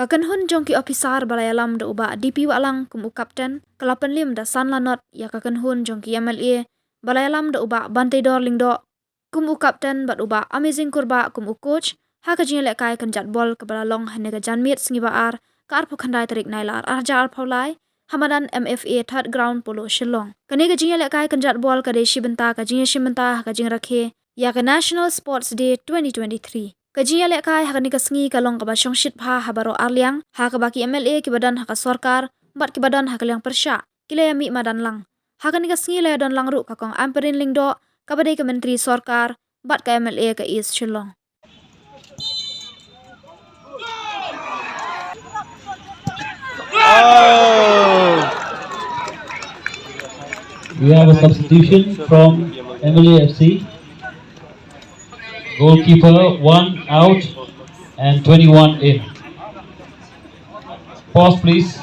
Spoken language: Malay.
Kakan hun jongki Ophisar balai alam da uba DP walang kum kapten kalapan lim da san lanot ya kakan hun jongki MLA balai alam da uba bantai dor lingdo kum kapten bat uba amazing kurba kum coach ha ka jingïalehkai kynjatbol ke balalong hane ka janmit sngiba ar ka ar pukhandai tarik nailar arja ar paulai hamadan MFA third ground Polo Shillong kane ka jingïalehkai kynjatbol ka deshi benta ka jingïashimenta ka jingrakhe ya ka National Sports Day 2023 ka jingïalehkai hakani ka sngi ka long ka basyong shit pha habaro arliang ha ka baki MLA ki badan ha ka sorkar bat ki badan ha ka liang persya kile mi madan lang hakani ka sngi le don lang ru ka kong amperin lingdo ka badai ka menteri sorkar bat ka MLA ka East Shillong. We have a substitution from MLA FC. Goalkeeper 1 out and 21 in. Pause please.